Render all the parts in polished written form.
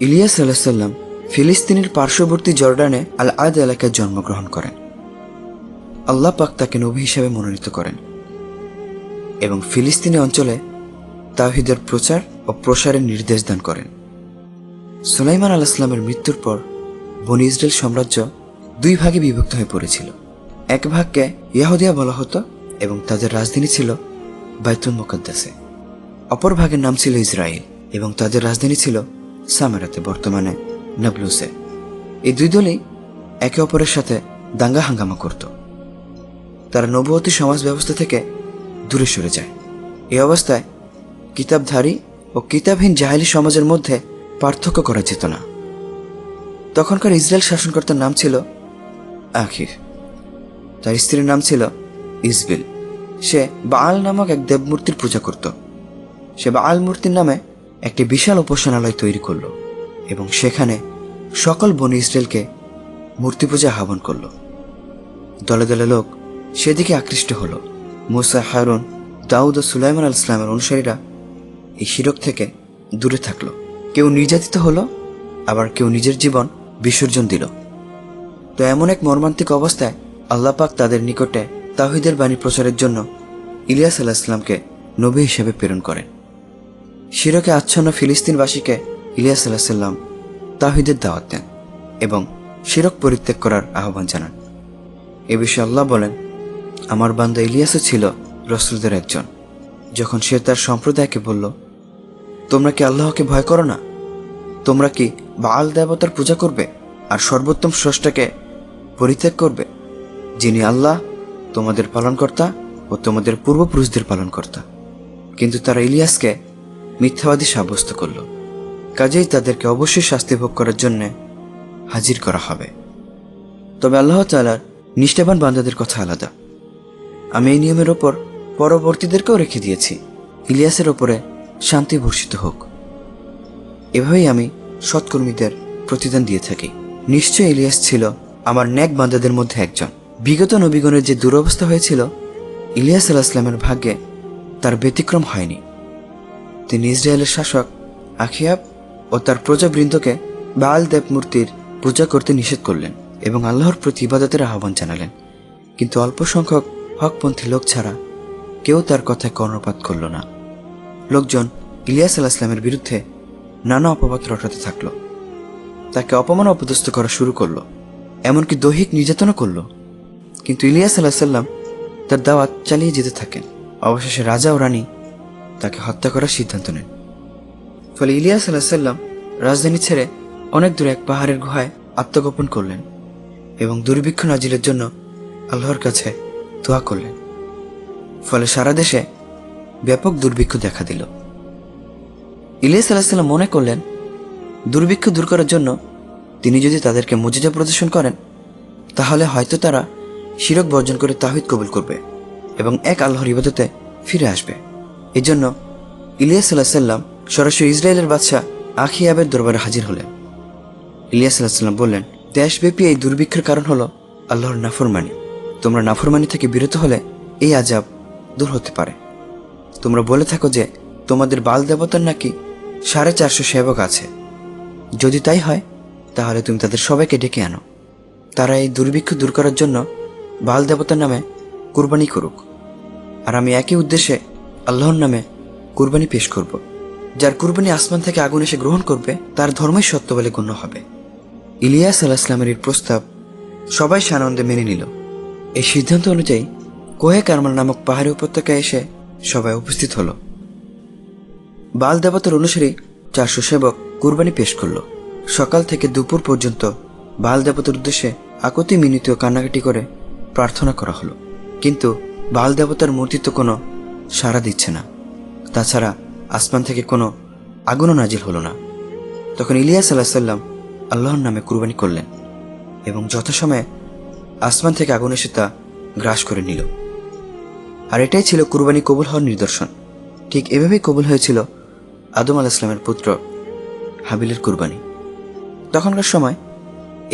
ইলিয়াস আলাইহিস সালাম ফিলিস্তিনের পার্শ্ববর্তী জর্ডানে আল আদ এলাকায় জন্মগ্রহণ করেন। আল্লাহ পাক তাকে নবী হিসেবে মনোনীত করেন এবং ফিলিস্তিনি অঞ্চলে তাওহীদের প্রচার ও প্রসারের নির্দেশ দান করেন। সুলাইমান আলাইহিস সালামের মৃত্যুর পর বনী ইসরায়েল সাম্রাজ্য দুই ভাগে বিভক্ত হয়ে পড়েছিল। এক ভাগকে ইয়াহুদিয়া বলা হতো এবং তাদের রাজধানী ছিল বাইতুল মুকাদ্দাসে। অপর ভাগের নাম ছিল ইসরায়েল এবং তাদের রাজধানী ছিল সামারাতে, বর্তমানে নাবলুসে। এই দুই দলই একে অপরের সাথে দাঙ্গা হাঙ্গামা করত। তারা নবুয়তি সমাজ ব্যবস্থা থেকে দূরে সরে যায়। এই অবস্থায় কিতাবধারী ও কিতাবহীন জাহেলি সমাজের মধ্যে পার্থক্য করা যেত না। তখনকার ইসরায়েল শাসনকর্তার নাম ছিল আখির, তার স্ত্রীর নাম ছিল ইসবিল। সে বাআল নামক এক দেবমূর্তির পূজা করত। সে বাআল মূর্তির নামে একটি বিশাল উপাসনালয় তৈরি করল এবং সেখানে সকল বনী ইসরায়েলকে মূর্তি পূজা আহ্বান করল। দলে দলে লোক সেদিকে আকৃষ্ট হল। মুসা, হারুন, দাউদ ও সুলাইমান আলাইহিস সালামের অনুসারীরা এই শিরক থেকে দূরে থাকল। কেউ নির্যাতিত হলো, আবার কেউ নিজের জীবন বিসর্জন দিল। তো এমন এক মর্মান্তিক অবস্থায় আল্লাহ পাক তাদের নিকটে তাওহীদের বাণী প্রচারের জন্য ইলিয়াস আলাইহিস সালামকে নবী হিসেবে প্রেরণ করেন। শিরকে আচ্ছন্ন ফিলিস্তিনবাসীকে ইলিয়াস আলাইহিস সালাম তাওহীদের দাওয়াত দেন এবং শিরক পরিত্যাগ করার আহ্বান জানান। এ বিষয়ে আল্লাহ বলেন, আমার বান্দা ইলিয়াসও ছিল রাসূলদের একজন। যখন সে তার সম্প্রদায়কে বলল, তোমরা কি আল্লাহকে ভয় করো না? তোমরা কি বাআল দেবতার পূজা করবে আর সর্বোত্তম স্রষ্টাকে পরিত্যাগ করবে, যিনি আল্লাহ, তোমাদের পালনকর্তা ও তোমাদের পূর্বপুরুষদের পালনকর্তা? কিন্তু তারা ইলিয়াসকে মিথ্যাবাদী সাব্যস্ত করল। কাজেই তাদেরকে অবশ্যই শাস্তি ভোগ করার জন্য হাজির করা হবে। তবে আল্লাহ তাআলার নিষ্ঠাবান বান্দাদের কথা আলাদা। আমি এই নিয়মের ওপর পরবর্তীদেরকেও রেখে দিয়েছি, ইলিয়াসের ওপরে শান্তি বর্ষিত হোক। এভাবেই আমি সৎকর্মীদের প্রতিদান দিয়ে থাকি। নিশ্চয় ইলিয়াস ছিল আমার নেক বান্দাদের মধ্যে একজন। বিগত নবীগণের যে দুরবস্থা হয়েছিল, ইলিয়াস আলাইহিস সালামের ভাগ্যে তার ব্যতিক্রম হয়নি। তিনি ইসরায়েলের শাসক আখিয়াব ও তার প্রজাবৃন্দকে বাআল দেবমূর্তির পূজা করতে নিষেধ করলেন এবং আল্লাহর প্রতি ইবাদতের আহ্বান জানালেন। কিন্তু অল্প সংখ্যক হকপন্থী লোক ছাড়া কেউ তার কথায় কর্ণপাত করল না। লোকজন ইলিয়াস আলাইহিস সালামের বিরুদ্ধে নানা অপবাদ রটাতে থাকল। তাকে অপমান অপদস্থ করা শুরু করলো, এমনকি দৈহিক নির্যাতনও করল। কিন্তু ইলিয়াস আলাইহিস সালাম তার দাওয়াত চালিয়ে যেতে থাকেন। অবশেষে রাজা ও রানী তাকে হত্যা করার সিদ্ধান্ত নেন। ফলে ইলিয়াস আলাইহিস সালাম রাজধানী ছেড়ে অনেক দূরে এক পাহাড়ের গুহায় আত্মগোপন করলেন এবং দুর্ভিক্ষ নাজিলের জন্য আল্লাহর কাছে দোয়া করলেন। ফলে সারা দেশে ব্যাপক দুর্ভিক্ষ দেখা দিল। ইলিয়াস আলাইহিস সালাম মনে করলেন, দুর্ভিক্ষ দূর করার জন্য তিনি যদি তাদেরকে মুজিজা প্রদর্শন করেন, তাহলে হয়তো তারা শিরক বর্জন করে তাওহীদ কবুল করবে এবং এক আল্লাহর ইবাদতে ফিরে আসবে। এজন্য ইলিয়াস আলাইহিস সালাম সরাসরি ইসরায়েলের বাদশাহ আখিয়াবের দরবারে হাজির হলেন। ইলিয়াস আলাইহিস সালাম বললেন, দেশব্যাপী এই দুর্ভিক্ষের কারণ হলো আল্লাহর নাফরমানি। তোমরা নাফরমানি থেকে বিরত হলে এই আযাব দূর হতে পারে। তোমরা বলে থাকো যে তোমাদের বাল দেবতার নাকি 450 সেবক আছে। যদি তাই হয়, তাহলে তুমি তাদের সবাইকে ডেকে আনো। তারা এই দুর্ভিক্ষ দূর করার জন্য বাল দেবতার নামে কুরবানি করুক, আর আমি একই উদ্দেশ্যে আল্লাহর নামে কুরবানি পেশ করব। যার কুরবানি আসমান থেকে আগুন এসে গ্রহণ করবে, তার ধর্মই সত্য বলে গণ্য হবে। ইলিয়াস আলাইহিস সালামের এই প্রস্তাব সবাই সানন্দে মেনে নিল। এই সিদ্ধান্ত অনুযায়ী কোহে কারমাল নামক পাহাড়ি উপত্যকায় এসে সবাই উপস্থিত হলো। বাল দেবতার অনুসারী 400 সেবক কুরবানি পেশ করল। সকাল থেকে দুপুর পর্যন্ত বাল দেবতার উদ্দেশ্যে আকুতি মিনতি ও কান্নাকাটি করে প্রার্থনা করা হলো। কিন্তু বাল দেবতার মূর্তি তো কোনো সাড়া দিচ্ছে না। তাছাড়া আসমান থেকে কোনো আগুনও নাজিল হলো না। তখন ইলিয়াস আলাইহিস সালাম আল্লাহর নামে কুরবানি করলেন এবং যথাসময়ে আসমান থেকে আগুন এসে তা গ্রাস করে নিল। আর এটাই ছিল কুরবানি কবুল হওয়ার নিদর্শন। ঠিক এভাবেই কবুল হয়েছিল আদম আলাইহিস সালামের পুত্র হাবিলের কুরবানি। তখনকার সময়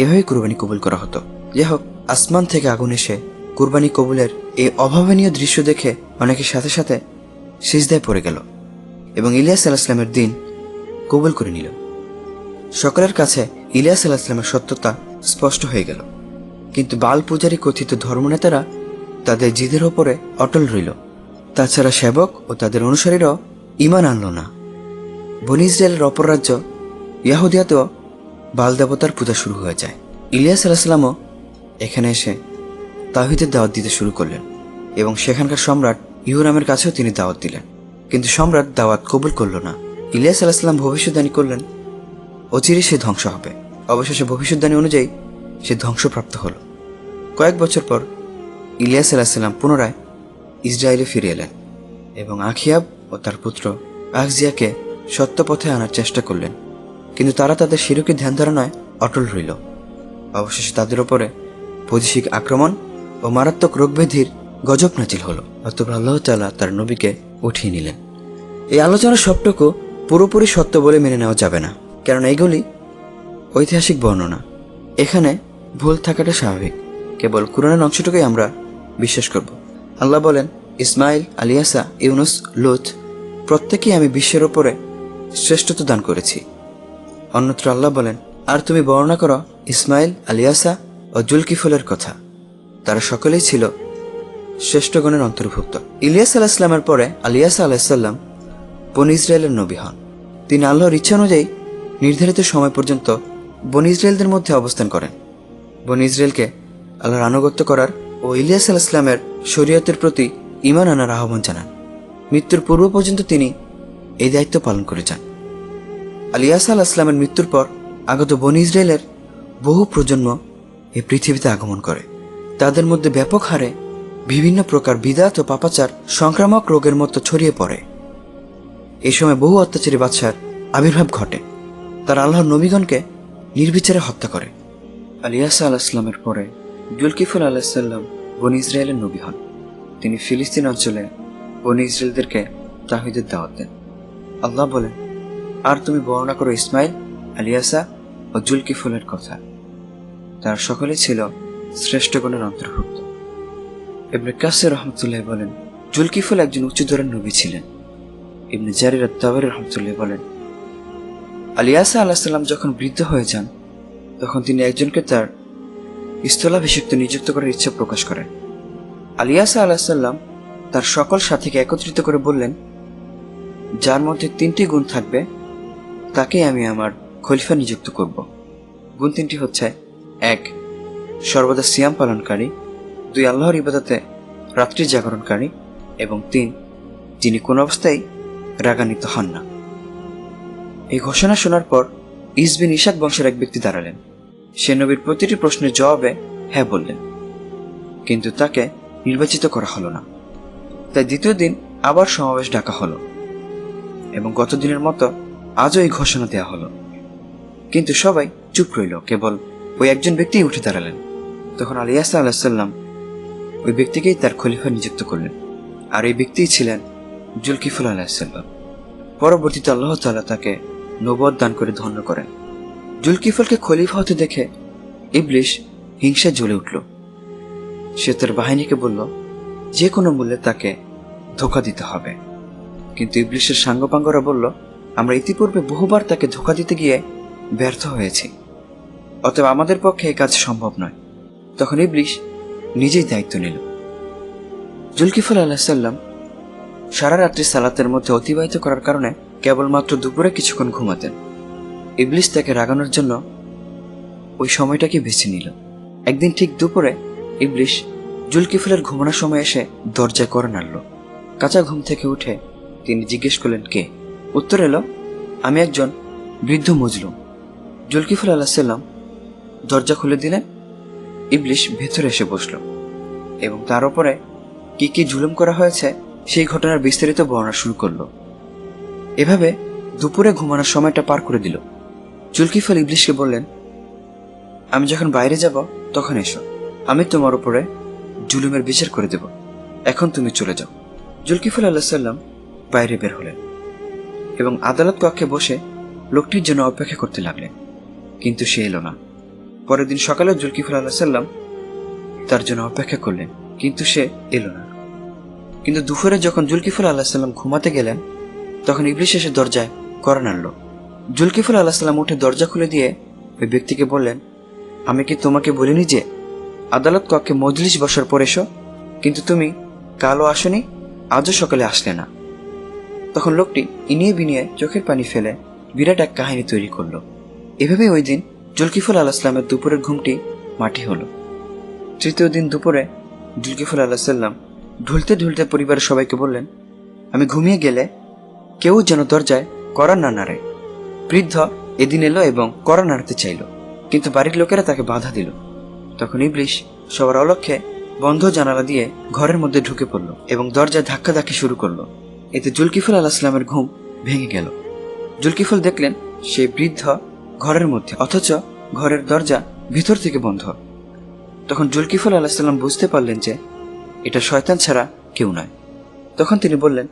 এভাবেই কুরবানি কবুল করা হতো। যাই হোক, আসমান থেকে আগুন এসে কুরবানি কবুলের এই অভাবনীয় দৃশ্য দেখে অনেকের সাথে সাথে সিজদায় পড়ে গেল এবং ইলিয়াস আলাইহিস সালামের দিন কবুল করে নিল। সকলের কাছে ইলিয়াস আলাইহিসসালামের সত্যতা স্পষ্ট হয়ে গেল, কিন্তু বাল পূজারী কথিত ধর্মনেতারা তাদের জিদের ওপরে অটল রইল। তাছাড়া সেবক ও তাদের অনুসারীরাও ঈমান আনল না। বনী ইসরায়েলের অপর রাজ্য ইয়াহুদিয়াতেও বাল দেবতার পূজা শুরু হয়ে যায়। ইলিয়াস আলাইহিসসালামও এখানে এসে তাওহীদের দাওয়াত দিতে শুরু করলেন এবং সেখানকার সম্রাট ইহরামের কাছেও তিনি দাওয়াত দিলেন, কিন্তু সম্রাট দাওয়াত কবুল করল না। ইলিয়াস আলাইহিসসালাম ভবিষ্যদ্বাণী করলেন অচিরে সে ধ্বংস হবে। অবশেষে ভবিষ্যদ্বাণী অনুযায়ী সে ধ্বংসপ্রাপ্ত হল। কয়েক বছর পর ইলিয়াস আলাইহিসসালাম পুনরায় ইসরায়েলে ফিরে এলেন এবং আখিয়াব ও তার পুত্র আহজিয়াকে সত্য পথে আনার চেষ্টা করলেন, কিন্তু তারা তাদের শিরকে ধ্যান ধারণায় অটল রইল। অবশেষে তাদের ওপরে বৈদেশিক আক্রমণ ও মারাত্মক রোগব্যাধির গজব নাজিল হলো। অতঃপর আল্লাহ তাআলা তার নবীকে উঠিয়ে নিলেন। এই আলোচনার সবটুকু পুরোপুরি সত্য বলে মেনে নেওয়া যাবে না, কারণ এগুলি ঐতিহাসিক বর্ণনা। এখানে ভুল থাকাটা স্বাভাবিক। কেবল কুরআনের অংশটুকুই আমরা বিশ্বাস করব। আল্লাহ বলেন, ইসমাইল, আলিয়াসা, ইউনুস, লূত প্রত্যেকেই আমি বিশ্বের ওপরে শ্রেষ্ঠত্ব দান করেছি। অন্যত্র আল্লাহ বলেন, আর তুমি বর্ণনা করো ইসমাইল, আলিয়াসা ও জুলকিফলের কথা, তারা সকলেই ছিল শ্রেষ্ঠগণের অন্তর্ভুক্ত। ইলিয়াস আলাইহিসসালামের পরে আলিয়াসা আলাইহিসসালাম বনী ইসরায়েলের নবী হন। তিনি আল্লাহর ইচ্ছা অনুযায়ী নির্ধারিত সময় পর্যন্ত বনী ইসরায়েলদের মধ্যে অবস্থান করেন। বনী ইসরায়েলকে আল্লাহর আনুগত্য করার ও ইলিয়াস আলাইহিসসালামের শরীয়তের প্রতি ঈমান আনার আহ্বান জানান। মৃত্যুর পূর্ব পর্যন্ত তিনি এই দায়িত্ব পালন করে যান। আলিয়াসা আলাইহিসসালামের মৃত্যুর পর আগত বনী ইসরায়েলের বহু প্রজন্ম এই পৃথিবীতে আগমন করে। তাদের মধ্যে ব্যাপক হারে বিভিন্ন প্রকার বিদআত ও পাপাচার সংক্রামক রোগের মতো ছড়িয়ে পড়ে। এই সময় বহু অত্যাচারী বাদশার আবির্ভাব ঘটে। তারা আল্লাহর নবীগণকে নির্বিচারে হত্যা করে। আলিয়াসা আলাইহিসসালামের পরে জুলকিফল আলাইহিসসালাম বনী ইসরায়েলের নবী হন। তিনি ফিলিস্তিন অঞ্চলে বনী ইসরায়েলদেরকে তাওহীদের দাওয়াত দেন। আল্লাহ বলেন, আর তুমি বর্ণনা করো ইসমাইল, আলিয়াসা ও জুলকিফলের কথা, তারা সকলে ছিল শ্রেষ্ঠগণের অন্তর্ভুক্ত। ইবনে কাসির রহমতুল্লাহ বলেন, জুলকিফল একজন উচ্চদরের নবী ছিলেন। ইবনে জারির আত-তাবারি রহমতুল্লাহ বলেন, আলিয়াসা আলাইহিসসালাম যখন বৃদ্ধ হয়ে যান তখন তিনি একজনকে তার স্থলাভিষিক্ত নিযুক্ত করার ইচ্ছা প্রকাশ করেন। আলিয়াসা আলাইহিসসালাম তার সকল সাথীকে একত্রিত করে বললেন, যার মধ্যে 3টি গুণ থাকবে তাকেই আমি আমার খলিফা নিযুক্ত করব। গুণ 3টি হচ্ছে: 1, সর্বদা সিয়াম পালনকারী; 2, আল্লাহর ইবাদতে রাত্রি জাগরণকারী; এবং 3, যিনি কোন অবস্থায় রাগান্বিত হন না। এই ঘোষণা শোনার পর ইস বিন ইশাক বংশের এক ব্যক্তি দাঁড়ালেন। সে নবীর প্রতিটি প্রশ্নের জবাবে হ্যাঁ বললেন, কিন্তু তাকে নির্বাচিত করা হলো না। তাই দ্বিতীয় দিন আবার সমাবেশ ডাকা হলো এবং গত দিনের মতো আজও এই ঘোষণা দেওয়া হলো, কিন্তু সবাই চুপ রইল। কেবল ওই একজন ব্যক্তিই উঠে দাঁড়ালেন। তখন আলিয়াসা আলাইহিসসালাম ওই ব্যক্তিকেই তার খলিফা নিযুক্ত করলেন, আর এই ব্যক্তিই ছিলেন জুলকিফল আলাইহিসসালাম। পরবর্তীতে আল্লাহ তাআলা তাকে নবুয়ত দান করে ধন্য করেন। জুলকিফলকে খলিফা হতে দেখে ইবলিশ হিংসায় জ্বলে উঠল। সে তার বাহিনীকে বলল, যে কোনো মূল্যে তাকে ধোঁকা দিতে হবে। কিন্তু ইবলিশের সাঙ্গপাঙ্গরা বলল, আমরা ইতিপূর্বে বহুবার তাকে ধোঁকা দিতে গিয়ে ব্যর্থ হয়েছি, অতএব আমাদের পক্ষে এই কাজ সম্ভব নয়। তখন ইবলিশ নিজেই দায়িত্ব নিল। জুলকিফল আলাইহিসসালাম সারা রাত্রি সালাতের মধ্যে অতিবাহিত করার কারণে কেবলমাত্র দুপুরে কিছুক্ষণ ঘুমাতেন। ইবলিশ তাকে রাগানোর জন্য ওই সময়টাকে বেছে নিল। একদিন ঠিক দুপুরে ইবলিশ জুলকিফলের ঘুমানোর সময় এসে দরজায় কড়া নাড়ল। কাঁচা ঘুম থেকে উঠে তিনি জিজ্ঞেস করলেন, কে? উত্তর এলো, আমি একজন বৃদ্ধ মজলুম। জুলকিফল আলাইহিসসালাম দরজা খুলে দিলেন। ইবলিশ ভেতরে এসে বসল এবং তার উপরে কি কি জুলুম করা হয়েছে সেই ঘটনার বিস্তারিত বর্ণনা শুরু করল। এভাবে দুপুরে ঘুমানোর সময়টা পার করে দিল। জুলকিফল ইবলিশকে বললেন, আমি যখন বাইরে যাব তখন এসো, আমি তোমার উপরে জুলুমের বিচার করে দেব। এখন তুমি চলে যাও। জুলকিফল আলাইহিসসালাম বাইরে বের হলেন এবং আদালত কক্ষে বসে লোকটির জন্য অপেক্ষা করতে লাগলেন, কিন্তু সে এলো না। পরের দিন সকালে জুলকিফল আলাইহিসসালাম তার জন্য অপেক্ষা করলেন, কিন্তু সে এলো না। কিন্তু দুপুরে যখন জুলকিফল আলাইহিসসালাম ঘুমাতে গেলেন তখন ইবলিশ এসে দরজায় কড়া নাড়ল। জুলকিফল আলাহিসাল্লাম উঠে দরজা খুলে দিয়ে ওই ব্যক্তিকে বললেন, আমি কি তোমাকে বলিনি যে আদালত কক্ষে মজলিস বসার পর এসো? কিন্তু তুমি কালও আসনি, আজও সকালে আসলে না। তখন লোকটি ইনিয়ে বিনিয়ে চোখের পানি ফেলে বিরাট এক কাহিনী তৈরি করলো। এভাবে ওই দিন জুলকিফল আলাহিসাল্লামের দুপুরের ঘুমটি মাটি হলো। তৃতীয় দিন দুপুরে জুলকিফল আলাহিসাল্লাম ঢুলতে ঢুলতে পরিবারের সবাইকে বললেন, আমি ঘুমিয়ে গেলে কেউ যেন দরজায় কড়া না নাড়ে। বৃদ্ধ এদিন এলো এবং কড়া নাড়তে চাইল, কিন্তু বাড়ির লোকেরা তাকে বাধা দিল। তখন ইবলিশ সবার অলক্ষ্যে বন্ধ জানালা দিয়ে ঘরের মধ্যে ঢুকে পড়ল এবং দরজায় ধাক্কাধাক্কি শুরু করলো। এতে জুলকিফল আলাহিসাল্লামের ঘুম ভেঙে গেল। জুলকিফল দেখলেন সেই বৃদ্ধ ঘরের মধ্যে, অথচ ঘরের দরজা ভিতর থেকে বন্ধ। তখন জুলকিফল আলাহিসাল্লাম বুঝতে পারলেন যে এটা শয়তান ছাড়া কেউ নয়। তখন তিনি বললেন,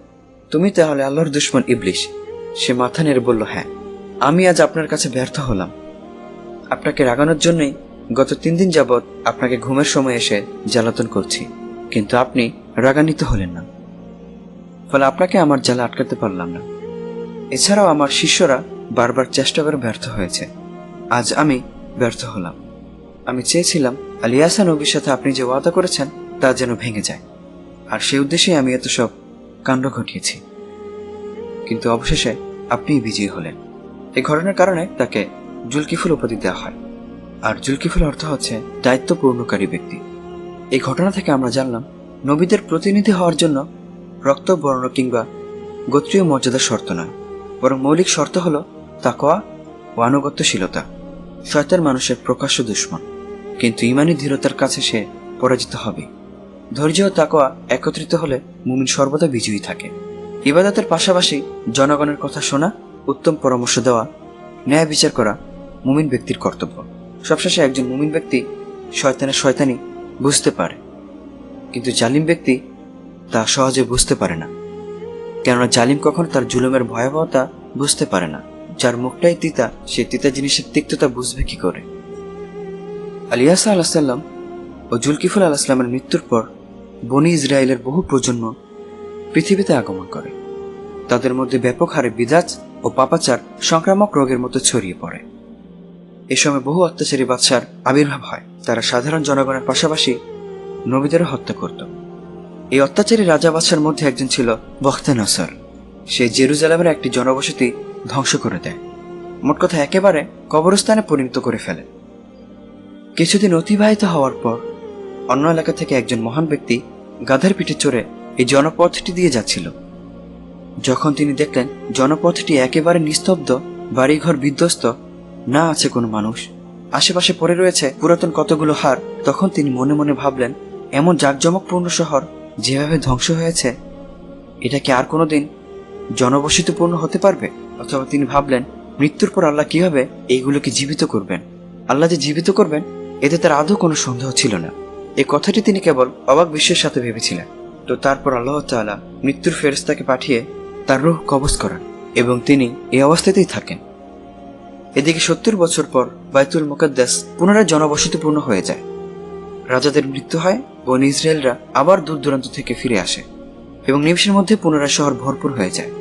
তুমি তাহলে আল্লাহর দুশমন ইবলিশ। সে মাথা নেড়ে বলল, হ্যাঁ, আমি আজ আপনার কাছে ব্যর্থ হলাম। আপনাকে রাগানোর জন্যই গত 3 দিন যাবৎ আপনাকে ঘুমের সময় এসে জ্বালাতন করছি, কিন্তু আপনি রাগান্বিত হলেন না, ফলে আপনাকে আমার জ্বালা আটকাতে পারলাম না। এছাড়াও আমার শিষ্যরা বারবার চেষ্টা করে ব্যর্থ হয়েছে। আজ আমি ব্যর্থ হলাম। আমি চেয়েছিলাম আলিয়াসা নবীর সাথে আপনি যে ওয়াদা করেছেন তা যেন ভেঙে যায়, আর সেই উদ্দেশ্যেই আমি এত সব কাণ্ড ঘটিয়েছি, কিন্তু অবশেষে আপনিই বিজয়ী হলেন। এই ঘটনার কারণে তাকে জুলকিফল উপাধি দেওয়া হয়, আর জুলকিফল অর্থ হচ্ছে দায়িত্ব পূর্ণকারী ব্যক্তি। এই ঘটনা থেকে আমরা জানলাম, নবীদের প্রতিনিধি হওয়ার জন্য রক্ত, বর্ণ কিংবা গোত্রীয় মর্যাদা শর্ত নয়, বরং মৌলিক শর্ত হল তাকওয়া ও আনুগত্যশীলতা। শয়তান মানুষের প্রকাশ্য দুশমন, কিন্তু ঈমানী দৃঢ়তার কাছে সে পরাজিত হবে। ধৈর্য ও তাকওয়া একত্রিত হলে মুমিন সর্বদা বিজয়ী থাকে। ইবাদতের পাশাপাশি জনগণের কথা শোনা, উত্তম পরামর্শ দেওয়া, ন্যায় বিচার করা মুমিন ব্যক্তির কর্তব্য। সবশেষে একজন মুমিন ব্যক্তি শয়তানের শয়তানি বুঝতে পারে, কিন্তু জালিম ব্যক্তি তা সহজে বুঝতে পারে না, কেননা জালিম কখনো তার জুলুমের ভয়াবহতা বুঝতে পারে না। যার মুখটাই তিতা, সে তিতা জিনিসের তিক্ততা বুঝবে কি করে? আলিয়াসা আলাহিসাল্লাম ও জুলকিফল আলাহিসাল্লামের মৃত্যুর পর বনি ইসরায়েলের বহু প্রজন্ম পৃথিবীতে আগমন করে। তাদের মধ্যে ব্যাপক হারে বিদাত ও পাপাচার সংক্রামক রোগের মতো ছড়িয়ে পড়ে। এ সময় বহু অত্যাচারী বাদশার আবির্ভাব হয়। তারা সাধারণ জনগণের পাশাপাশি নবীদেরও হত্যা করত। এই অত্যাচারী রাজা বাদশার মধ্যে একজন ছিল বখতে নসর। সে জেরুজালেমের একটি জনবসতি ধ্বংস করে দেয়, মোট কথা একেবারে কবরস্থানে পরিণত করে ফেলে। কিছুদিন অতিবাহিত হওয়ার পর অন্য এলাকা থেকে একজন মহান ব্যক্তি গাধার পিঠে চড়ে এই জনপথটি দিয়ে যাচ্ছিল। যখন তিনি দেখলেন জনপথটি একেবারে নিস্তব্ধ, বাড়িঘর বিধ্বস্ত, না আছে কোনো মানুষ, আশেপাশে পড়ে রয়েছে পুরাতন কতগুলো হাড়, তখন তিনি মনে মনে ভাবলেন, এমন জাঁকজমকপূর্ণ শহর যেভাবে ধ্বংস হয়েছে, এটা কি আর কোনোদিন জনবসতিপূর্ণ হতে পারবে? অথবা তিনি ভাবলেন, মৃত্যুর পর আল্লাহ কিভাবে এইগুলোকে জীবিত করবেন? আল্লাহ যে জীবিত করবেন এতে তার আদৌ কোনো সন্দেহ ছিল না। এই কথাটি তিনি কেবল অবাক বিশ্বের সাথে ভেবেছিলেন। তো তারপর আল্লাহ তাআলা মৃত্যুর ফেরেশতাকে পাঠিয়ে তার রূহ কবজ করান এবং তিনি এই অবস্থাতেই থাকেন। এদিকে 70 বছর পর বাইতুল মুকাদ্দাস পুনরায় জনবসতিপূর্ণ হয়ে যায়। রাজাদের মৃত্যু হয়, বনি ইসরায়েলরা আবার দূর দূরান্ত থেকে ফিরে আসে এবং নিমিষের মধ্যে পুনরায় শহর ভরপুর হয়ে যায়।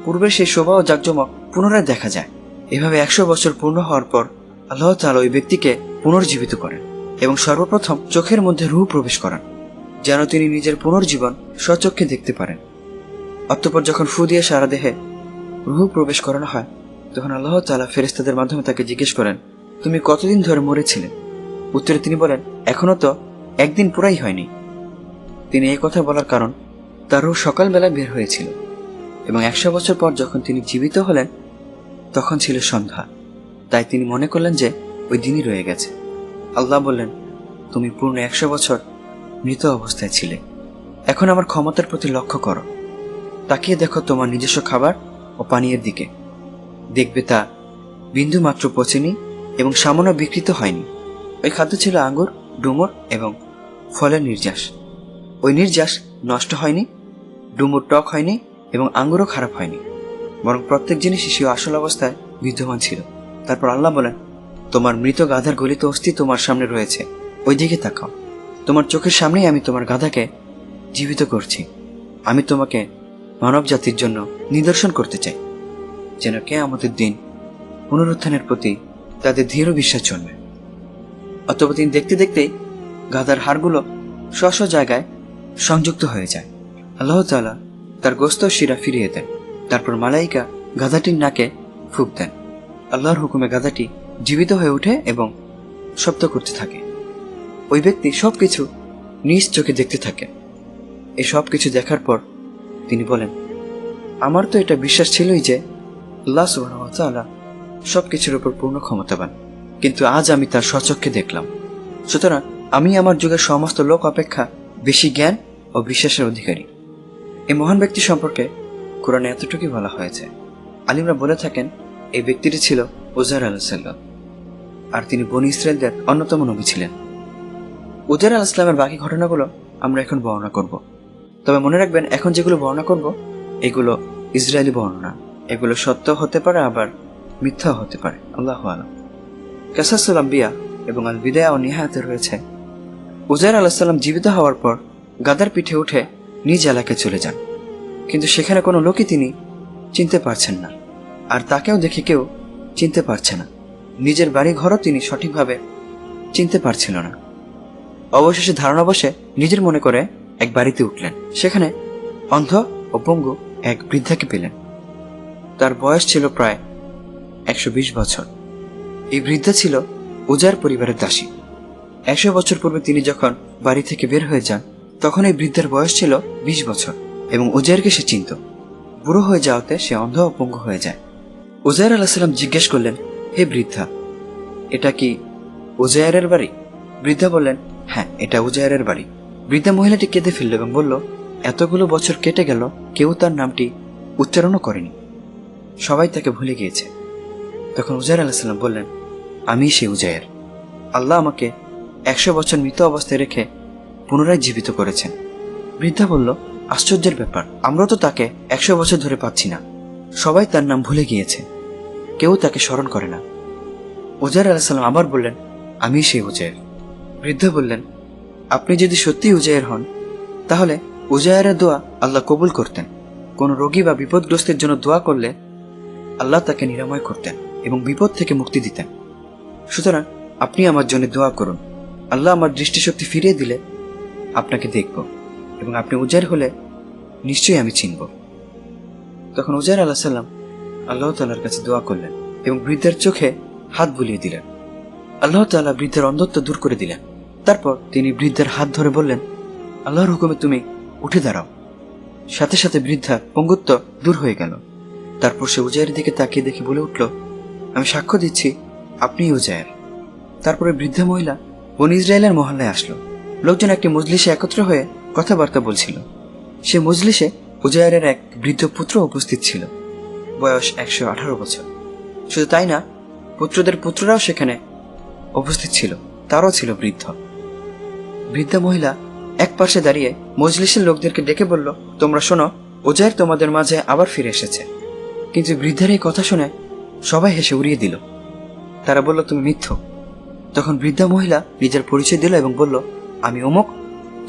পূর্বের সেই শোভা ও জাঁকজমক পুনরায় দেখা যায়। এভাবে 100 বছর পূর্ণ হওয়ার পর আল্লাহ তাআলা ওই ব্যক্তিকে পুনর্জীবিত করেন এবং সর্বপ্রথম চোখের মধ্যে রূহ প্রবেশ করান, যেন তিনি নিজের পুনর্জীবন স্বচক্ষে দেখতে পারেন। অতঃপর যখন ফু দিয়ে সারা দেহে রূহ প্রবেশ করানো হয়, তখন আল্লাহ তাআলা ফেরেশতাদের মাধ্যমে তাকে জিজ্ঞেস করেন, তুমি কতদিন ধরে মরেছিলে? উত্তরে তিনি বলেন, এখনো তো একদিন পুরাই হয়নি। তিনি এই কথা বলার কারণ তার রূহ সকালবেলা বের হয়েছিল এবং 100 বছর পর যখন তিনি জীবিত হলেন তখন ছিল সন্ধ্যা। তাই তিনি মনে করলেন যে ওই দিনই রয়ে গেছে। আল্লাহ বললেন, তুমি পূর্ণ 100 বছর মৃত অবস্থায় ছিলে। এখন আমার ক্ষমতার প্রতি লক্ষ্য করো, তাকিয়ে দেখো তোমার নিজস্ব খাবার ও পানীয়ের দিকে। দেখবে তা বিন্দু মাত্র পচেনি এবং সামান্য বিকৃত হয়নি। ওই খাদ্য ছিল আঙ্গুর, ডুমুর এবং ফলের নির্যাস। ওই নির্যাস নষ্ট হয়নি, ডুমুর টক হয়নি এবং আঙ্গুরও খারাপ হয়নি, বরং প্রত্যেক জিনিসই সে আসল অবস্থায় বিদ্যমান ছিল। তারপর আল্লাহ বলেন, তোমার মৃত গাধার গলিত অস্থি তোমার সামনে রয়েছে, ওই দিকে তাকাও। তোমার চোখের সামনেই আমি তোমার গাধাকে জীবিত করছি। আমি তোমাকে মানব জাতির জন্য নিদর্শন করতে চাই, যেন কিয়ামতের দিন পুনরুত্থানের প্রতি তাদের দৃঢ় বিশ্বাস জন্মে। অতঃপর তিনি দেখতে দেখতেই গাধার হাড়গুলো স্ব জায়গায় সংযুক্ত হয়ে যায়। আল্লাহ তাআলা তার গোস্ত শিরা ফিরিয়ে দেন। তারপর মালাইকা গাধাটির নাকে ফুঁক দেন। আল্লাহর হুকুমে গাধাটি জীবিত হয়ে ওঠে এবং শব্দ করতে থাকে। ওই ব্যক্তি সবকিছু নিজ চোখে দেখতে থাকে। এই সব কিছু দেখার পর তিনি বলেন, আমার তো এটা বিশ্বাস ছিলই যে আল্লাহ সুবহানাহু ওয়া তাআলা সবকিছুর উপর পূর্ণ ক্ষমতাবান, কিন্তু আজ আমি তার স্বচক্ষে দেখলাম। সুতরাং আমি আমার যুগের সমস্ত লোক অপেক্ষা বেশি জ্ঞান ও বিশ্বাসের অধিকারী। এই মহান ব্যক্তি সম্পর্কে কোরআনে এতটুকুই বলা হয়েছে। আলিমরা বলে থাকেন এই ব্যক্তিটি ছিল উজাইর আলাইহিস সালাম, আর তিনি বনী ইসরায়েলদের অন্যতম নবী ছিলেন। উজাইর আলাইহিস সালামের বাকি ঘটনাগুলো আমরা এখন বর্ণনা করব। তবে মনে রাখবেন, এখন যেগুলো বর্ণনা করব এগুলো ইসরায়েলি বর্ণনা। এগুলো সত্য হতে পারে, আবার মিথ্যা হতে পারে। আল্লাহু আ'লাম। কাসাসুল আম্বিয়া এবং আল বিদায়া ও নিহায়াতে রয়েছে, উজাইর আলাইহিস সালাম জীবিত হওয়ার পর গাধার পিঠে উঠে নিজ এলাকায় চলে যান, কিন্তু সেখানে কোনো লোকই তিনি চিনতে পারছেন না, আর তাকেও দেখে কেউ চিনতে পারছে না। নিজের বাড়ি ঘরও তিনি সঠিকভাবে চিনতে পারছিল না। অবশেষে ধারণা বসে নিজের মনে করে এক বাড়িতে উঠলেন। সেখানে অন্ধ ও পঙ্গু এক বৃদ্ধাকে পেলেন। তার বয়স ছিল প্রায় 120 বছর। এই বৃদ্ধা ছিল উজাইর পরিবারের দাসী। 100 বছর পূর্বে তিনি যখন বাড়ি থেকে বের হয়ে যান, তখন এই বৃদ্ধার বয়স ছিল 20 বছর এবং উজাইরকে সে চিনত। বুড়ো হয়ে যাওয়াতে সে অন্ধ ও পঙ্গু হয়ে যায়। উজাইর আলাইহিস সালাম জিজ্ঞেস করলেন, হে বৃদ্ধা, এটা কি উজাইরের বাড়ি? বৃদ্ধা বললেন, হ্যাঁ, এটা উজাইরের বাড়ি। বৃদ্ধা মহিলাটি কেঁদে ফেলল এবং বলল, এতগুলো বছর কেটে গেল, কেউ তার নামটি উচ্চারণও করেনি, সবাই তাকে ভুলে গিয়েছে। তখন উজাইর আলাইহিস সালাম বললেন, আমি সেই উজাইর। আল্লাহ আমাকে 100 বছর মৃত অবস্থায় রেখে পুনরায় জীবিত করেছেন। বৃদ্ধা বলল, আশ্চর্যের ব্যাপার, আমরা তো তাকে 100 বছর ধরে পাচ্ছি না। সবাই তার নাম ভুলে গিয়েছে, কেউ তাকে স্মরণ করে না। উজাইর আলাইহিস সালাম আবার বললেন, আমি সেই উজাইর। বৃদ্ধা বললেন, আপনি যদি সত্যি উজাইর হন, তাহলে উজাইরের দোয়া আল্লাহ কবুল করতেন। কোন রোগী বা বিপদগ্রস্তের জন্য দোয়া করলে আল্লাহ তাকে নিরাময় করতেন এবং বিপদ থেকে মুক্তি দিতেন। সুতরাং আপনি আমার জন্য দোয়া করুন। আল্লাহ আমার দৃষ্টিশক্তি ফিরিয়ে দিলে আপনাকে দেখব, এবং আপনি উজাইর হলে নিশ্চয়ই আমি চিনব। তখন উজাইর আলাইহিস সালাম আল্লাহ তাআলার কাছে দোয়া করলেন এবং বৃদ্ধার চোখে হাত বুলিয়ে দিলেন। আল্লাহ তাআলা বৃদ্ধার অন্ধত্ব দূর করে দিলেন। তারপর তিনি বৃদ্ধার হাত ধরে বললেন, আল্লাহর হুকুমে তুমি উঠে দাঁড়াও। সাথে সাথে বৃদ্ধার পঙ্গুত্ব দূর হয়ে গেল। তারপর সে উজাইরের দিকে তাকিয়ে দেখে বলে উঠল, আমি সাক্ষ্য দিচ্ছি আপনিই উজাইর। তারপরে বৃদ্ধা মহিলা বনী ইসরায়েলের মহল্লায় আসলো। লোকজন একটি মজলিসে একত্র হয়ে কথাবার্তা বলছিল। সে মজলিসে উজাইরের এক বৃদ্ধ পুত্র উপস্থিত ছিল, বয়স 118 বছর। শুধু তাই না, পুত্রদের পুত্ররাও সেখানে উপস্থিত ছিল, তারও ছিল বৃদ্ধ। বৃদ্ধা মহিলা এক পাশে দাঁড়িয়ে মজলিসের লোকদেরকে ডেকে বলল, তোমরা শোনো, উজাইর তোমাদের মাঝে আবার ফিরে এসেছে। কিন্তু বৃদ্ধার এই কথা শুনে সবাই হেসে উড়িয়ে দিল। তারা বলল, তুমি মিথ্যক। তখন বৃদ্ধা মহিলা নিজের পরিচয় দিল এবং বলল, আমি অমুক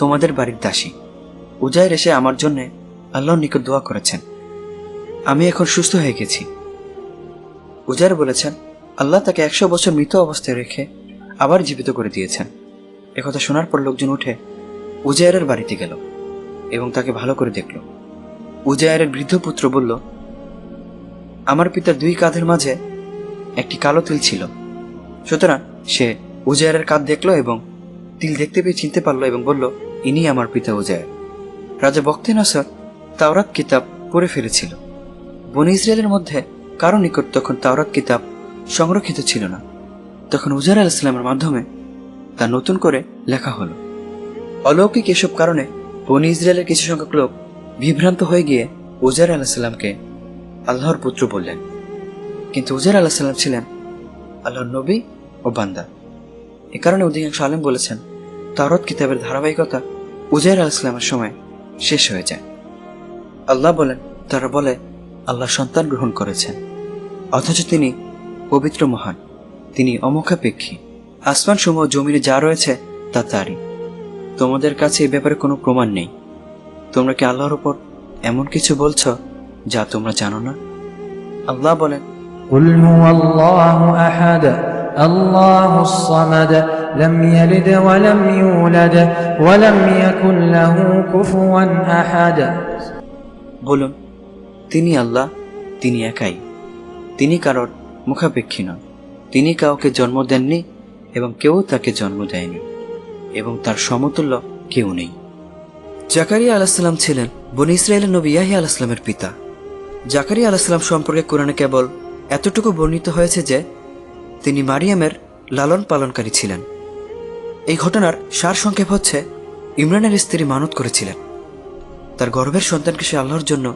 তোমাদের বাড়ির দাসী। উজাইর এসে আমার জন্য আল্লাহর নিকট দোয়া করেছেন, আমি এখন সুস্থ হয়ে গেছি। উজাইর বলেছেন, আল্লাহ তাকে 100 বছর মৃত অবস্থায় রেখে আবার জীবিত করে দিয়েছেন। একথা শোনার পর লোকজন উঠে উজাইরের বাড়িতে গেল এবং তাকে ভালো করে দেখল। উজাইরের বৃদ্ধ পুত্র বলল, আমার পিতার 2 কাঁধের মাঝে একটি কালো তিল ছিল। সুতরাং সে উজাইরের কাঁধ দেখল এবং তিল দেখতে পেয়ে চিনতে পারল এবং বলল, ইনি আমার পিতা উজাইর। রাজা বখতে নসর তাওরাত কিতাব পড়ে ফেলেছিল। বনী ইসরায়েলের মধ্যে কারো নিকট তখন তাওরাত কিতাব সংরক্ষিত ছিল না। তখন উজাইর আলাইহিস সালামের মাধ্যমে তা নতুন করে লেখা হলো। অলৌকিক এসব কারণে বনী ইসরায়েলের কিছু সংখ্যক লোক বিভ্রান্ত হয়ে গিয়ে উজাইর আলাইহিস সালামকে আল্লাহর পুত্র বললেন, কিন্তু উজাইর আলাইহিস সালাম ছিলেন আল্লাহর নবী ও বান্দা। এ কারণে অধিকাংশ আলেম বলেছেন, তাওরাত কিতাবের ধারাবাহিকতা উজাইর আলাইহিস সালামের সময় শেষ হয়ে যায়। আল্লাহ বলেন, তারা বলে আল্লাহ সন্তান গ্রহণ করেছেন, অথচ তিনি পবিত্র মহান, তিনি অমুখাপেক্ষী। আসমান সমূহ জমিনে যা রয়েছে তা তারই। তোমাদের কাছে এ ব্যাপারে কোনো প্রমাণ নেই। তোমরা কি আল্লাহর উপর এমন কিছু বলছ যা তোমরা জানো না? আল্লাহ বলেন, قل هو الله أحد الله الصمد لم يلد ولم يولد ولم يكن له كفوا أحد। বলুন, তিনি আল্লাহ, তিনি একাই, তিনি কারোর মুখাপেক্ষী নন, তিনি কাউকে জন্ম দেননি এবং কেউ তাকে জন্ম দেয়নি এবং তার সমতুল্য কেউ নেই। জাকারিয়া আলাইহিস সালাম ছিলেন বনী ইসরায়েলের নবী ইয়াহইয়া আলাইহিস সালামের পিতা। জাকারিয়া আলাইহিস সালাম সম্পর্কে কোরআনে কেবল এতটুকু বর্ণিত হয়েছে যে তিনি মারিয়ামের লালন পালনকারী ছিলেন। এই ঘটনার সার সংক্ষেপ হচ্ছে, ইমরানের স্ত্রী মানত করেছিলেন তার গর্ভের সন্তানকে সে আল্লাহর জন্য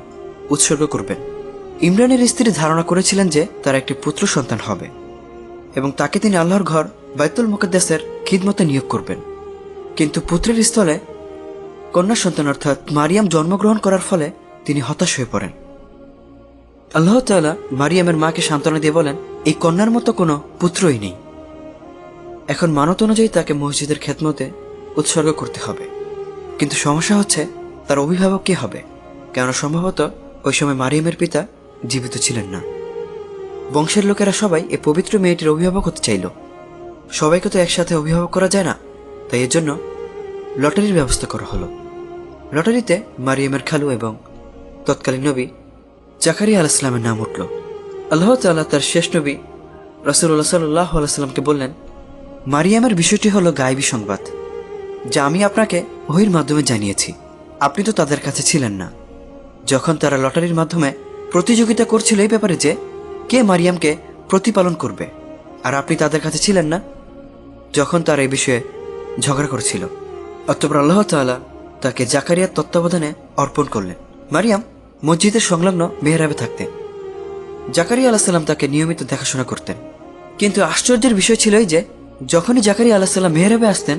উৎসর্গ করবেন। ইমরানের স্ত্রী ধারণা করেছিলেন যে তার একটি পুত্র সন্তান হবে এবং তাকে তিনি আল্লাহর ঘর বাইতুল মুকাদ্দাসের খিদমতে নিয়োগ করবেন। কিন্তু পুত্রের স্থলে কন্যা সন্তান অর্থাৎ মারিয়াম জন্মগ্রহণ করার ফলে তিনি হতাশ হয়ে পড়েন। আল্লাহ তাআলা মারিয়ামের মাকে সান্ত্বনা দিয়ে বলেন, এই কন্যার মতো কোনো পুত্রই নেই, এখন মানত অনুযায়ী তাকে মসজিদের খেদমতে উৎসর্গ করতে হবে। কিন্তু সমস্যা হচ্ছে তার অভিভাবক কে হবে, কেন সম্ভবত ওই সময় মারিয়ামের পিতা জীবিত ছিলেন না। বংশের লোকেরা সবাই এই পবিত্র মেয়েটির অভিভাবক হতে চাইল। সবাইকে তো একসাথে অভিভাবক করা যায় না, তাই এর জন্য লটারির ব্যবস্থা করা হলো। লটারিতে মারিয়ামের খালু এবং তৎকালীন নবী জাকারিয়া আলাইহিস সালামের নাম উঠল। আল্লাহ তাআলা তার শেষ নবী রাসূলুল্লাহ সাল্লাল্লাহু আলাইহি ওয়াসাল্লামকে বললেন, মারিয়ামের বিষয়টি হলো গায়বী সংবাদ, যা আমি আপনাকে ওহীর মাধ্যমে জানিয়েছি, আপনি তো তাদের কাছে ছিলেন না যখন তারা লটারির মাধ্যমে প্রতিযোগিতা করছিল এই ব্যাপারে যে কে মারিয়ামকে প্রতিপালন করবে, আর আপনি তাদের কাছে ছিলেন না যখন তারা এই বিষয়ে ঝগড়া করছিল। অতঃপর আল্লাহ তাআলা তাকে জাকারিয়ার তত্ত্বাবধানে অর্পণ করলেন। মারিয়াম মসজিদের সংলগ্ন মেহরাবে থাকতেন। জাকারিয়া আলাইহিস সালাম তাকে নিয়মিত দেখাশোনা করতেন। কিন্তু আশ্চর্যের বিষয় ছিল এই যে যখনই জাকারিয়া আলাইহিস সালাম মেহরাবে আসতেন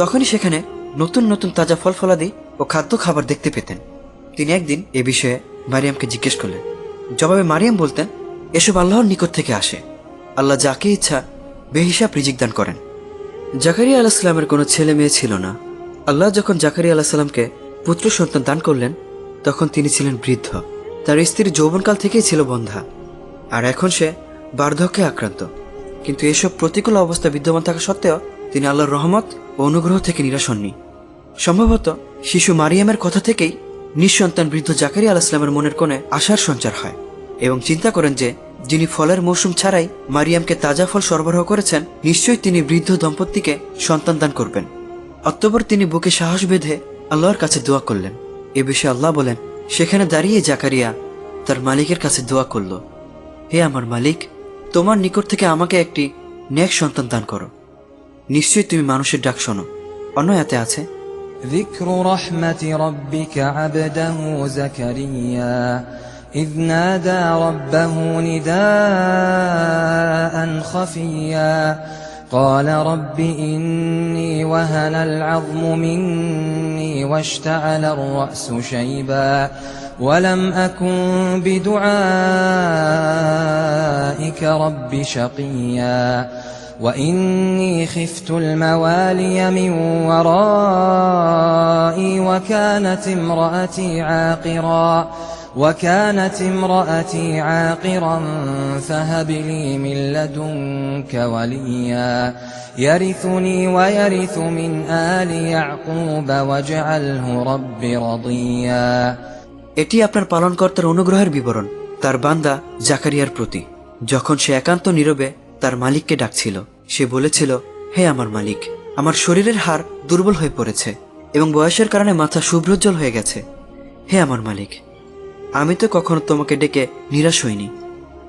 তখনই সেখানে নতুন নতুন তাজা ফল ফলাদি ও খাদ্য খাবার দেখতে পেতেন। তিনি একদিন এ বিষয়ে মারিয়ামকে জিজ্ঞেস করলেন। জবাবে মারিয়াম বলতেন, এসব আল্লাহর নিকট থেকে আসে, আল্লাহ যাকে ইচ্ছা বেহিসাব রিজিক দান করেন। জাকারিয়া আলাইহিস সালামের কোনো ছেলে মেয়ে ছিল না। আল্লাহ যখন জাকারিয়া আলাইহিস সালামকে পুত্র সন্তান দান করলেন তখন তিনি ছিলেন বৃদ্ধ, তার স্ত্রী যৌবনকাল থেকেই ছিল বন্ধ্যা, আর এখন সে বার্ধক্যে আক্রান্ত। কিন্তু এসব প্রতিকূল অবস্থা বিদ্যমান থাকা সত্ত্বেও তিনি আল্লাহর রহমত ও অনুগ্রহ থেকে নিরাশ হননি। সম্ভবত শিশু মারিয়ামের কথা থেকেই নিঃসন্তান বৃদ্ধ জাকারিয়া আলাইহিস সালামের মনের কোণে আশার সঞ্চার হয় এবং চিন্তা করেন যে যিনি ফলের মৌসুম ছাড়াই মারিয়ামকে তাজা ফল সরবরাহ করেছেন, নিশ্চয়ই তিনি বৃদ্ধ দম্পতিকে সন্তান দান করবেন। অতঃপর তিনি বুকে সাহস বেঁধে আল্লাহর কাছে দোয়া করলেন। এ বিষয়ে আল্লাহ বলেন, সেখানে দাঁড়িয়ে জাকারিয়া তার মালিকের কাছে দোয়া করল, হে আমার মালিক, তোমার নিকট থেকে আমাকে একটি নেক সন্তান দান করো, নিশ্চয়ই তুমি মানুষের ডাক শোনো। অন্য আয়াতে আছে, ذكر رحمة ربك عبده زكريا إذ نادى ربه نداء خفيا قال رب إني وهن العظم مني واشتعل الرأس شيبا ولم أكن بدعائك رب شقيا وإني خفت الموالي من ورائي وكانت امرأتي عاقرا فهب لي من لدنك وليا يرثني ويرث من آل يعقوب واجعله رب رضيا। এটি আপনার পালনকর্তার অনুগ্রহের বিবরণ তার বান্দা জাকারিয়ার প্রতি। যখন সে একান্ত নীরবে তার মালিককে ডাকছিল, সে বলেছিল, হে আমার মালিক, আমার শরীরের হাড় দুর্বল হয়ে পড়েছে এবং বয়সের কারণে মাথা শুভ্রোজ্জ্বল হয়ে গেছে। হে আমার মালিক, আমি তো কখনো তোমাকে ডেকে নিরাশ হইনি।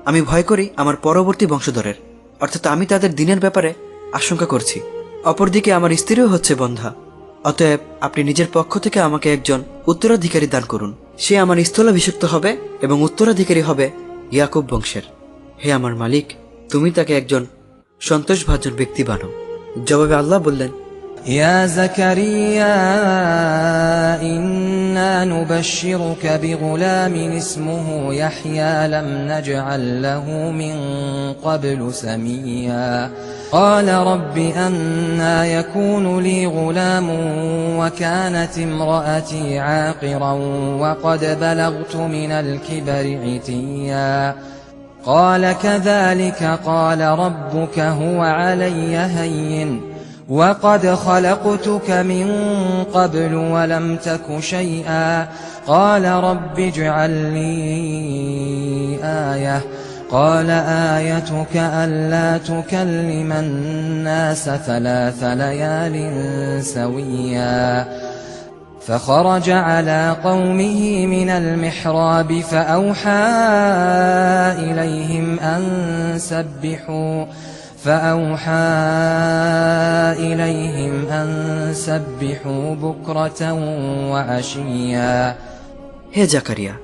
আমি ভয় করি আমার পরবর্তী বংশধরের, অর্থাৎ আমি তাদের দিনের ব্যাপারে আশঙ্কা করছি। অপরদিকে আমার স্ত্রীও হচ্ছে বন্ধ্যা। অতএব আপনি নিজের পক্ষ থেকে আমাকে একজন উত্তরাধিকারী দান করুন। সে আমার স্থলাভিষিক্ত হবে এবং উত্তরাধিকারী হবে ইয়াকুব বংশের। হে আমার মালিক, তুমি তাকে একজন সন্তোষভাজন ব্যক্তি বানাও। জবাবে আল্লাহ বললেন, يا زكريا إنا نبشرك بغلام اسمه يحيى لم نجعل له من قبل سميا قال رب أنى يكون لي غلام وكانت امرأتي عاقرا وقد بلغت من الكبر عتيا قال كذلك قال ربك هو علي هين وقد خلقتك من قبل ولم تك شيئا قال رب اجعل لي آية قال آيتك ألا تكلم الناس 3 ليال سويا فخرج على قومه من المحراب فأوحى إليهم أن سبحوا بكرة وعشيا হে জাকারিয়া,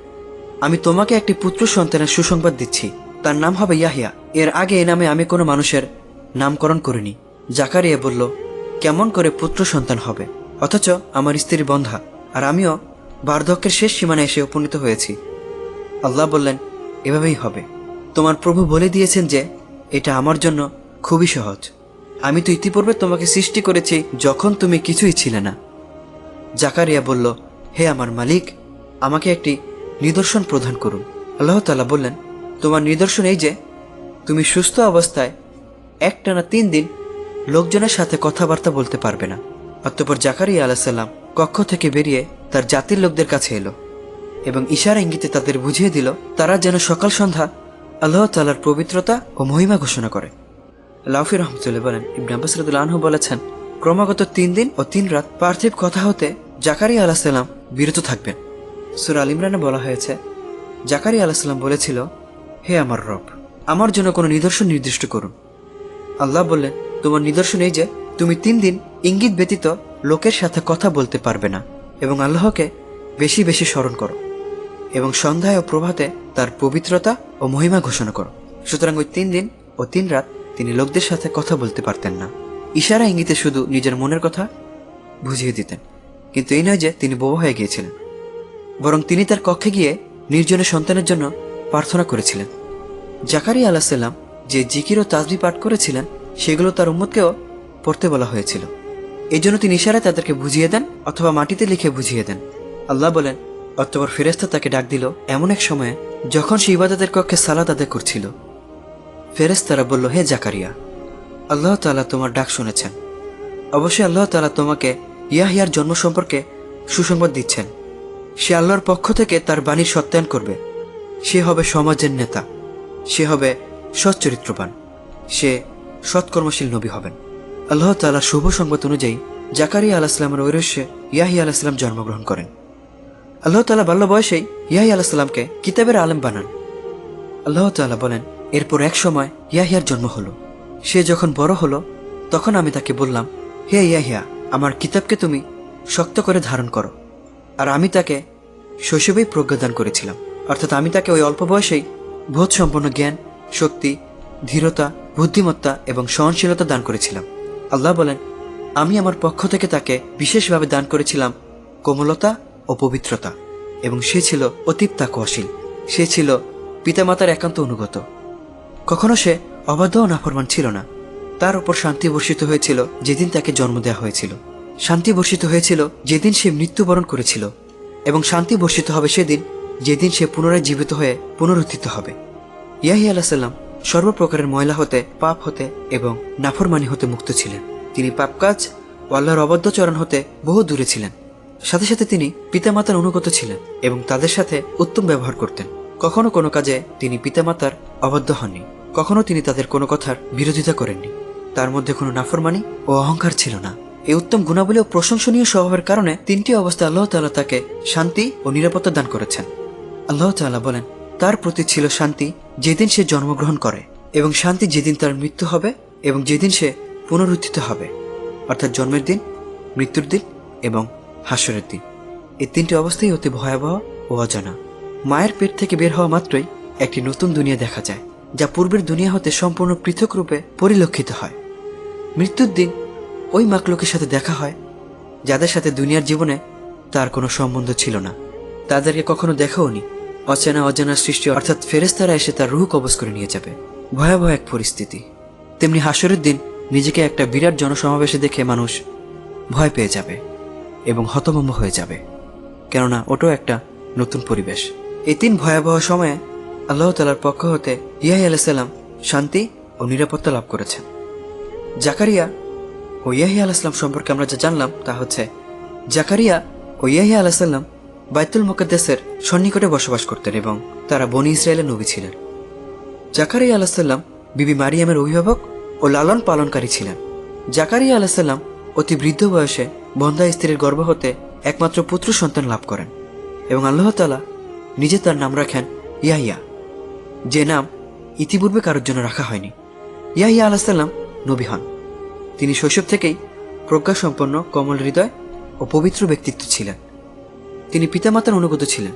আমি তোমাকে একটি পুত্র সন্তানের সুসংবাদ দিচ্ছি। তার নাম হবে ইয়াহিয়া। এর আগে এ নামে আমি কোনো মানুষের নামকরণ করিনি। জাকারিয়া বলল, কেমন করে পুত্র সন্তান হবে, অথচ আমার স্ত্রী বন্ধা, আর আমিও বার্ধক্যের শেষ সীমানায় এসে উপনীত হয়েছি। আল্লাহ বললেন, এভাবেই হবে। তোমার প্রভু বলে দিয়েছেন যে এটা আমার জন্য খুবই সহজ। আমি তো ইতিপূর্বে তোমাকে সৃষ্টি করেছি যখন তুমি কিছুই ছিলে না। জাকারিয়া বলল, হে আমার মালিক, আমাকে একটি নিদর্শন প্রদান করুন। আল্লাহ তাআলা বললেন, তোমার নিদর্শন এই যে তুমি সুস্থ অবস্থায় একটানা 3 দিন লোকজনের সাথে কথাবার্তা বলতে পারবে না। অতঃপর জাকারিয়া আলাইহিস সালাম কক্ষ থেকে বেরিয়ে তার জাতির লোকদের কাছে এলো এবং ইশারা ইঙ্গিতে তাদের বুঝিয়ে দিল তারা যেন সকাল সন্ধ্যা আল্লাহ তাআলার পবিত্রতা ও মহিমা ঘোষণা করে। লাউফি রহমতুল্লাহ বলেন, ইবনে আব্বাস রাদিয়াল্লাহু আনহু বলেছেন, ক্রমাগত 3 দিন ও 3 রাত পার্থিব কথা হতে জাকারিয়া আলাইহিস সালাম বিরত থাকবেন। সূরা আল ইমরানে বলা হয়েছে, জাকারিয়া আলাইহিস সালাম বলেছিল, হে আমার রব, আমার জন্য কোনো নিদর্শন নির্দিষ্ট করুন। আল্লাহ বললেন, তোমার নিদর্শন এই যে তুমি 3 দিন ইঙ্গিত ব্যতীত লোকের সাথে কথা বলতে পারবে না এবং আল্লাহকে বেশি বেশি স্মরণ করো এবং সন্ধ্যায় ও প্রভাতে তার পবিত্রতা ও মহিমা ঘোষণা করো। সুতরাং ওই 3 দিন ও 3 রাত তিনি লোকদের সাথে কথা বলতে পারতেন না। ইশারা ইঙ্গিতে শুধু নিজের মনের কথা বুঝিয়ে দিতেন, কিন্তু এই নয় যে তিনি বোবা হয়ে গিয়েছিলেন, বরং তিনি তার কক্ষে গিয়ে নির্জনে সন্তানের জন্য প্রার্থনা করেছিলেন। জাকারিয়া আলাইহিস সালাম যে জিকির ও তাসবিহ পাঠ করেছিলেন সেগুলো তার উম্মতকেও পড়তে বলা হয়েছিল। এই জন্য তিনি ইশারায় তাদেরকে বুঝিয়ে দেন অথবা মাটিতে লিখে বুঝিয়ে দেন। আল্লাহ বলেন, অতঃপর ফেরেশতা তাকে ডাক দিল এমন এক সময়ে যখন সে ইবাদতের কক্ষে সালাত আদায় করছিল। ফেরেশতারা বলল, হে জাকারিয়া, আল্লাহ তাআলা তোমার ডাক শুনেছেন। অবশ্যই আল্লাহ তাআলা তোমাকে ইয়াহিয়ার জন্ম সম্পর্কে সুসংবাদ দিচ্ছেন। সে আল্লাহর পক্ষ থেকে তার বাণীর সত্যায়ন করবে। সে হবে সমাজের নেতা, সে হবে সচ্চরিত্রবান, সে সৎকর্মশীল নবী হবেন। আল্লাহ তাআলা শুভ সংবাদ অনুযায়ী জাকারিয়া আলাইহিস সালামের ঐরস্যে ইয়াহিয়া আলাইহিস সালাম জন্মগ্রহণ করেন। আল্লাহ তাআলা বাল্য বয়সেই ইয়াহিয়া আলাইহিস সালামকে কিতাবের আলেম বানান। আল্লাহ তাআলা বলেন, এরপর এক সময় ইয়াহিয়ার জন্ম হলো। সে যখন বড় হলো তখন আমি তাকে বললাম, হে ইয়াহিয়া, আমার কিতাবকে তুমি শক্ত করে ধারণ করো। আর আমি তাকে শৈশবেই প্রজ্ঞাদান করেছিলাম, অর্থাৎ আমি তাকে ওই অল্প বয়সেই বোধ সম্পন্ন জ্ঞান, শক্তি, ধীরতা, বুদ্ধিমত্তা এবং সহনশীলতা দান করেছিলাম। আল্লাহ বলেন, আমি আমার পক্ষ থেকে তাকে বিশেষভাবে দান করেছিলাম কোমলতা ও পবিত্রতা, এবং সে ছিল অতীব তাকওয়াশীল। সে ছিল পিতামাতার একান্ত অনুগত। কখনো সে অবাধ্য ও নাফরমান ছিল না। তার উপর শান্তি বর্ষিত হয়েছিল যেদিন তাকে জন্ম দেওয়া হয়েছিল। শান্তি বর্ষিত হয়েছিল যেদিন সে মৃত্যুবরণ করেছিল, এবং শান্তি বর্ষিত হবে সেদিন যেদিন সে পুনরায় জীবিত হয়ে পুনরুত্থিত হবে। ইয়াহিয়া আলাইহিস সালাম সর্বপ্রকারের ময়লা হতে, পাপ হতে এবং নাফরমানি হতে মুক্ত ছিলেন। তিনি পাপ কাজ ও আল্লাহর অবাধ্যচরণ হতে বহু দূরে ছিলেন। সাথে সাথে তিনি পিতামাতার অনুগত ছিলেন এবং তাদের সাথে উত্তম ব্যবহার করতেন। কখনো কোনো কাজে তিনি পিতামাতার অবাধ্য হননি, কখনো তিনি তাদের কোনো কথার বিরোধিতা করেননি। তার মধ্যে কোনো নাফরমানি ও অহংকার ছিল না। এই উত্তম গুণাবলী ও প্রশংসনীয় স্বভাবের কারণে 3টি অবস্থায় আল্লাহ তাআলা তাকে শান্তি ও নিরাপত্তা দান করেছেন। আল্লাহ তাআলা বলেন, তার প্রতি ছিল শান্তি যেদিন সে জন্মগ্রহণ করে, এবং শান্তি যেদিন তার মৃত্যু হবে এবং যেদিন সে পুনরুত্থিত হবে, অর্থাৎ জন্মের দিন, মৃত্যুর দিন এবং হাসরের দিন। এই 3টি অবস্থাই অতি ভয়াবহ ও অজানা। মায়ের পেট থেকে বের হওয়া মাত্রই একটি নতুন দুনিয়া দেখা যায়, যা পূর্বের দুনিয়া হতে সম্পূর্ণ পৃথক রূপে পরিলক্ষিত হয়। মৃত্যুর দিন ওই মাকলুকের সাথে দেখা হয় যাদের সাথে দুনিয়ার জীবনে তার কোনো সম্বন্ধ ছিল না, তাদেরকে কখনো দেখাও নি। অজানা সৃষ্টি অর্থাৎ ফেরেশতারা এসে তার রূহ কবজ করে নিয়ে যাবে। ভয়াবহ এক পরিস্থিতি। তেমনি হাসরের দিন নিজেকে একটা বিরাট জনসমাবেশে দেখে মানুষ ভয় পেয়ে যাবে এবং হতভম্ব হয়ে যাবে, কেননা ওটাও একটা নতুন পরিবেশ। এই 3 ভয়াবহ সময়ে আল্লাহ তাআলার পক্ষ হতে ইয়াহিয়া আলাইহিস সালাম শান্তি ও নিরাপত্তা লাভ করেছেন। জাকারিয়া ও ইয়াহিয়া আলাইহিস সালাম সম্পর্কে আমরা যা জানলাম তা হচ্ছে, জাকারিয়া ও ইয়াহিয়া আলাইহিস সালাম বাইতুল মুকাদ্দাসের সন্নিকটে বসবাস করতেন এবং তারা বনি ইসরায়েলের নবী ছিলেন। জাকারিয়া আলাইহিস সালাম বিবি মারিয়ামের অভিভাবক ও লালন পালনকারী ছিলেন। জাকারিয়া আলাইহিস সালাম অতি বৃদ্ধ বয়সে বন্ধা স্ত্রীর গর্ভ হতে একমাত্র পুত্র সন্তান লাভ করেন এবং আল্লাহ তাআলা নিজে তার নাম রাখেন ইয়াহিয়া, যে নাম ইতিপূর্বে কারোর জন্য রাখা হয়নি। ইয়াহিয়া আলাইহিস সালাম নবী হন। তিনি শৈশব থেকেই প্রজ্ঞাসম্পন্ন, কোমল হৃদয় ও পবিত্র ব্যক্তিত্ব ছিলেন। তিনি পিতামাতার অনুগত ছিলেন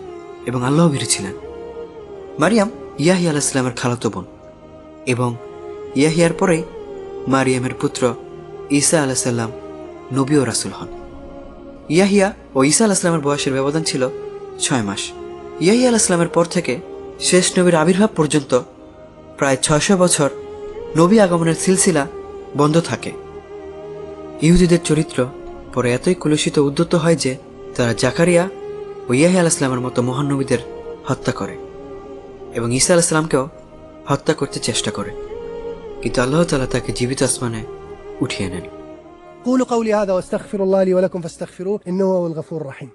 এবং আল্লাহভীরু ছিলেন। মারিয়াম ইয়াহিয়া আলাইহিস সালামের খালাতো বোন এবং ইয়াহিয়ার পরেই মারিয়ামের পুত্র ঈসা আলাইহিস সালাম নবী ও রাসূল হন। ইয়াহিয়া ও ঈসা আলাইহিস সালামের বয়সের ব্যবধান ছিল 6 মাস। ইয়াহিয়া আলাইহিস সালামের পর থেকে শেষ নবীর আবির্ভাব পর্যন্ত প্রায় 600 বছর নবী আগমনের সিলসিলা বন্ধ থাকে। ইহুদিদের চরিত্র পরে এতই কলুষিত উদ্ধত হয় যে তারা জাকারিয়া ও ইয়াহিয়া আলাইহিস সালামের মতো মহান নবীদের হত্যা করে এবং ঈসা আলাইহিস সালামকেও হত্যা করতে চেষ্টা করে, কিন্তু আল্লাহ তাআলা তাকে জীবিত আসমানে উঠিয়ে নেন। قولوا قولي هذا واستغفر الله لي ولكم فاستغفروه إنه هو الغفور الرحيم.